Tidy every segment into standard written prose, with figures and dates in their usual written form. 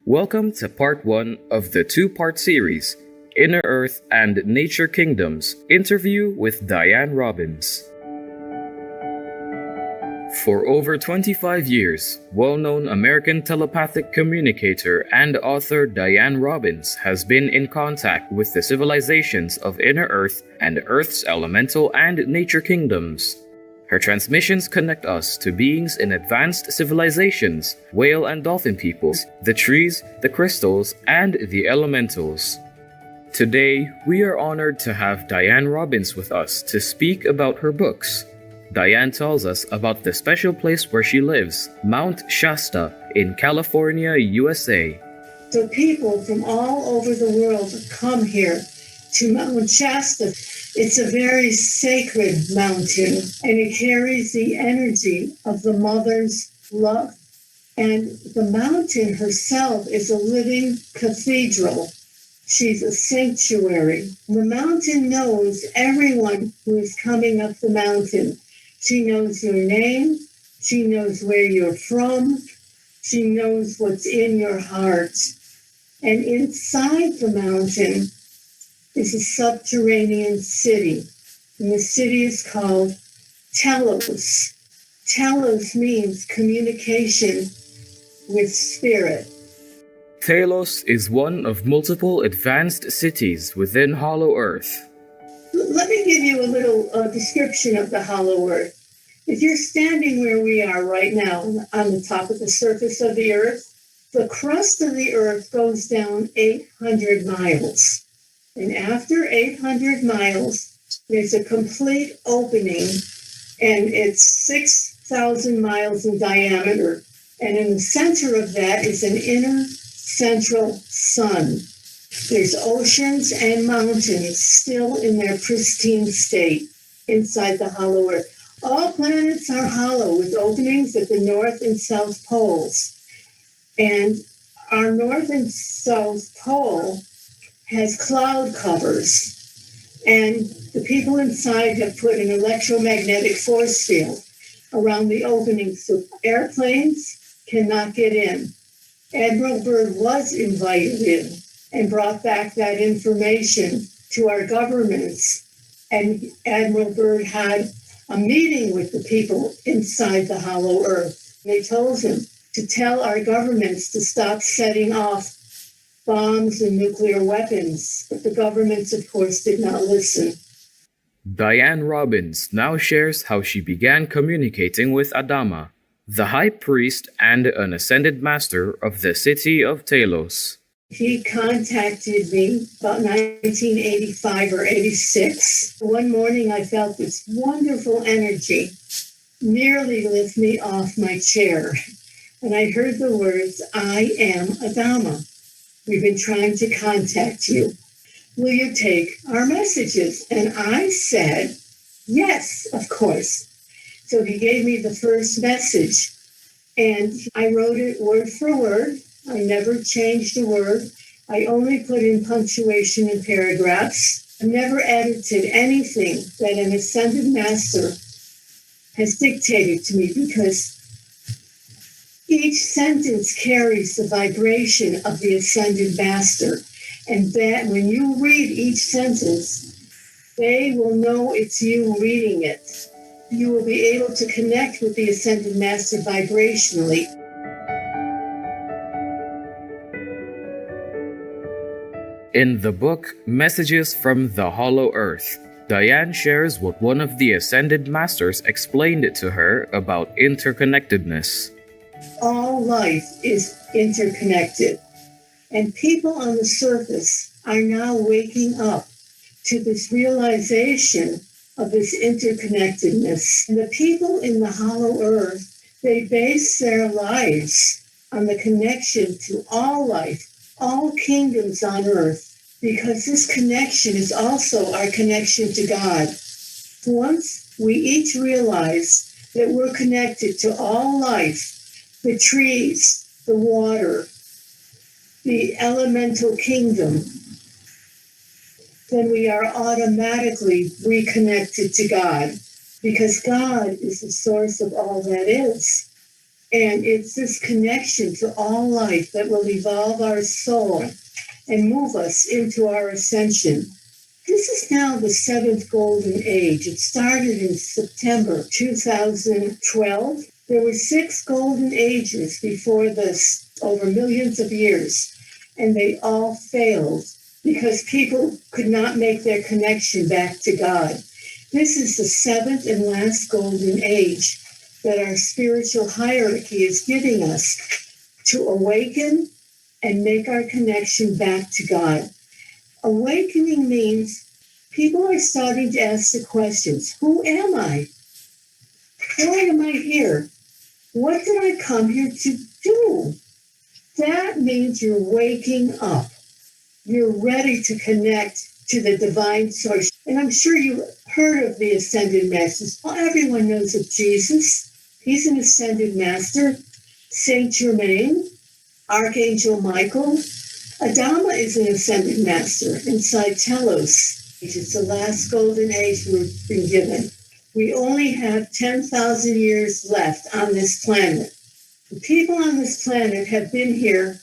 Welcome to part 1 of the two-part series, Inner Earth and Nature Kingdoms, interview with Dianne Robbins. For over 25 years, well-known American telepathic communicator and author Dianne Robbins has been in contact with the civilizations of Inner Earth and Earth's elemental and nature kingdoms. Her transmissions connect us to beings in advanced civilizations, whale and dolphin peoples, the trees, the crystals, and the elementals. Today, we are honored to have Dianne Robbins with us to speak about her books. Dianne tells us about the special place where she lives, Mount Shasta, in California, USA. So people from all over the world come here to Mount Shasta. It's a very sacred mountain, and it carries the energy of the mother's love. And the mountain herself is a living cathedral. She's a sanctuary. The mountain knows everyone who is coming up the mountain. She knows your name. She knows where you're from. She knows what's in your heart. And inside the mountain is a subterranean city. And the city is called Telos. Telos means communication with spirit. Telos is one of multiple advanced cities within Hollow Earth. Let me give you a little description of the Hollow Earth. If you're standing where we are right now on the top of the surface of the Earth, the crust of the Earth goes down 800 miles. And after 800 miles, there's a complete opening, and it's 6,000 miles in diameter. And in the center of that is an inner central sun. There's oceans and mountains still in their pristine state inside the hollow earth. All planets are hollow with openings at the north and south poles. And our north and south pole has cloud covers, and the people inside have put an electromagnetic force field around the opening so airplanes cannot get in. Admiral Byrd was invited in and brought back that information to our governments, and Admiral Byrd had a meeting with the people inside the hollow earth. They told him to tell our governments to stop setting off bombs and nuclear weapons, but the governments, of course, did not listen. Dianne Robbins now shares how she began communicating with Adama, the high priest and an ascended master of the city of Telos. He contacted me about 1985 or 86. One morning I felt this wonderful energy nearly lift me off my chair. And I heard the words, "I am Adama. We've been trying to contact you. Will you take our messages?" And I said, yes, of course. So he gave me the first message, and I wrote it word for word. I never changed a word. I only put in punctuation and paragraphs. I never edited anything that an ascended master has dictated to me, because each sentence carries the vibration of the ascended master. And that when you read each sentence, they will know it's you reading it. You will be able to connect with the ascended master vibrationally. In the book Messages from the Hollow Earth, Dianne shares what one of the ascended masters explained to her about interconnectedness. All life is interconnected, and people on the surface are now waking up to this realization of this interconnectedness. And the people in the hollow earth, they base their lives on the connection to all life, all kingdoms on earth, because this connection is also our connection to God. Once we each realize that we're connected to all life, the trees, the water, the elemental kingdom, then we are automatically reconnected to God, because God is the source of all that is. And it's this connection to all life that will evolve our soul and move us into our ascension. This is now the seventh golden age. It started in September 2012. There were 6 golden ages before this over millions of years, and they all failed because people could not make their connection back to God. This is the 7th and last golden age that our spiritual hierarchy is giving us to awaken and make our connection back to God. Awakening means people are starting to ask the questions, who am I? Why am I here? What did I come here to do? That means you're waking up. You're ready to connect to the divine source. And I'm sure you heard of the Ascended Masters. Well, everyone knows of Jesus. He's an Ascended Master. Saint Germain, Archangel Michael. Adama is an Ascended Master inside Telos. It's the last golden age we've been given. We only have 10,000 years left on this planet. The people on this planet have been here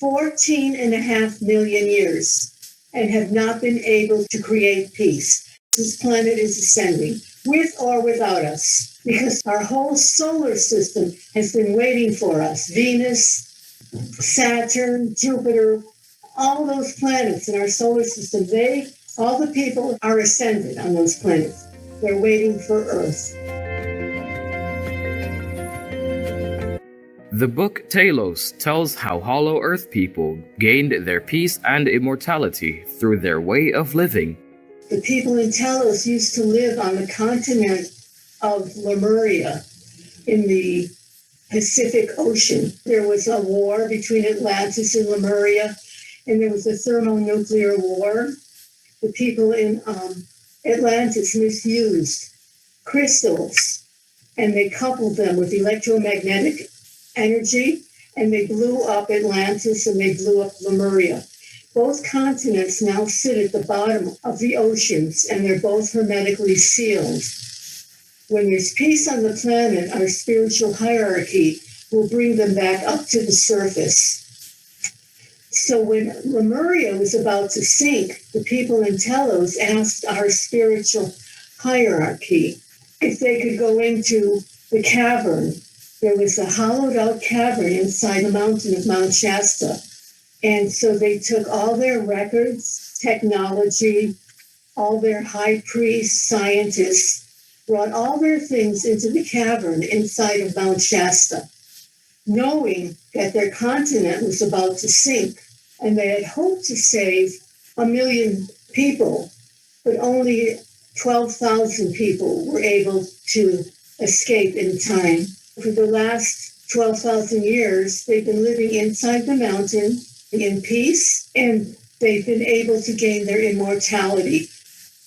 14.5 million years and have not been able to create peace. This planet is ascending, with or without us, because our whole solar system has been waiting for us. Venus, Saturn, Jupiter, all those planets in our solar system, all the people are ascended on those planets. They're waiting for Earth. The book Telos tells how Hollow Earth people gained their peace and immortality through their way of living. The people in Telos used to live on the continent of Lemuria in the Pacific Ocean. There was a war between Atlantis and Lemuria, and there was a thermonuclear war. The people in Atlantis misused crystals, and they coupled them with electromagnetic energy, and they blew up Atlantis and they blew up Lemuria. Both continents now sit at the bottom of the oceans, and they're both hermetically sealed. When there's peace on the planet, our spiritual hierarchy will bring them back up to the surface. So when Lemuria was about to sink, the people in Telos asked our spiritual hierarchy if they could go into the cavern. There was a hollowed out cavern inside the mountain of Mount Shasta. And so they took all their records, technology, all their high priests, scientists, brought all their things into the cavern inside of Mount Shasta, knowing that their continent was about to sink. And they had hoped to save 1 million people, but only 12,000 people were able to escape in time. For the last 12,000 years, they've been living inside the mountain in peace, and they've been able to gain their immortality.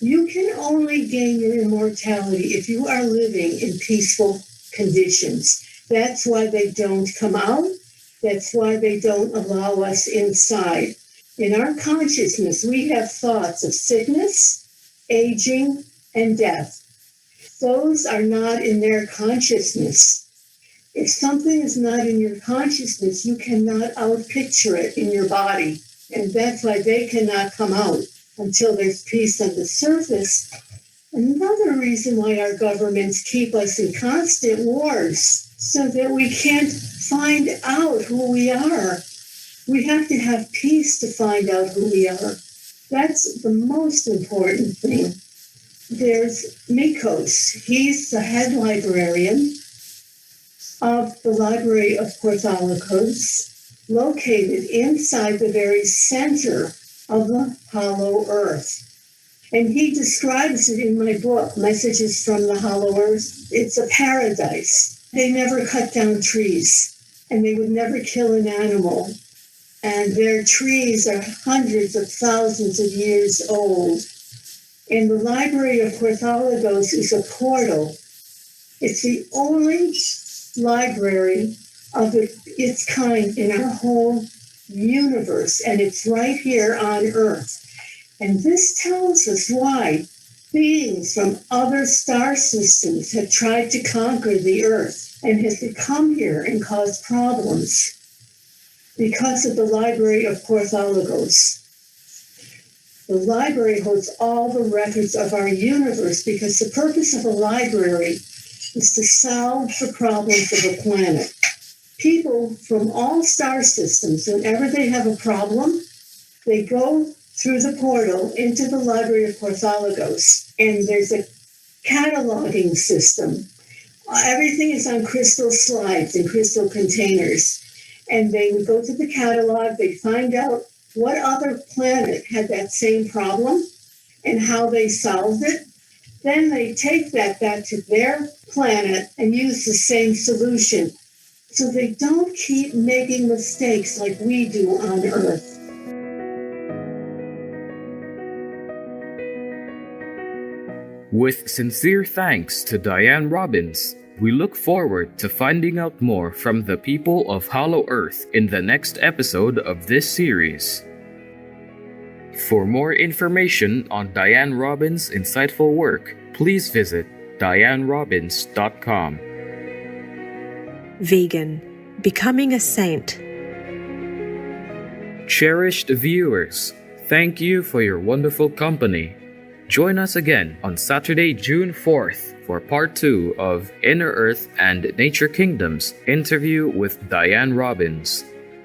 You can only gain your immortality if you are living in peaceful conditions. That's why they don't come out. That's why they don't allow us inside. In our consciousness, we have thoughts of sickness, aging, and death. Those are not in their consciousness. If something is not in your consciousness, you cannot outpicture it in your body. And that's why they cannot come out until there's peace on the surface. Another reason why our governments keep us in constant wars, so that we can't find out who we are. We have to have peace to find out who we are. That's the most important thing. There's Mikos. He's the head librarian of the Library of Porthalikos, located inside the very center of the Hollow Earth. And he describes it in my book, Messages from the Hollow Earth. It's a paradise. They never cut down trees, and they would never kill an animal. And their trees are hundreds of thousands of years old. And the Library of Porthalikos is a portal. It's the only library of its kind in our whole universe, and it's right here on Earth. And this tells us why beings from other star systems have tried to conquer the Earth. and has to come here and cause problems because of the Library of Porthologos. The library holds all the records of our universe because the purpose of a library is to solve the problems of a planet. People from all star systems, whenever they have a problem, they go through the portal into the Library of Porthologos, and there's a cataloging system. Everything is on crystal slides and crystal containers. And they would go to the catalog, they find out what other planet had that same problem and how they solved it. Then they take that back to their planet and use the same solution. So they don't keep making mistakes like we do on Earth. With sincere thanks to Dianne Robbins, we look forward to finding out more from the people of Hollow Earth in the next episode of this series. For more information on Dianne Robbins' insightful work, please visit diannerobbins.com. Vegan, becoming a saint. Cherished viewers, thank you for your wonderful company. Join us again on Saturday, June 4th for part 2 of Inner Earth and Nature Kingdoms interview with Dianne Robbins.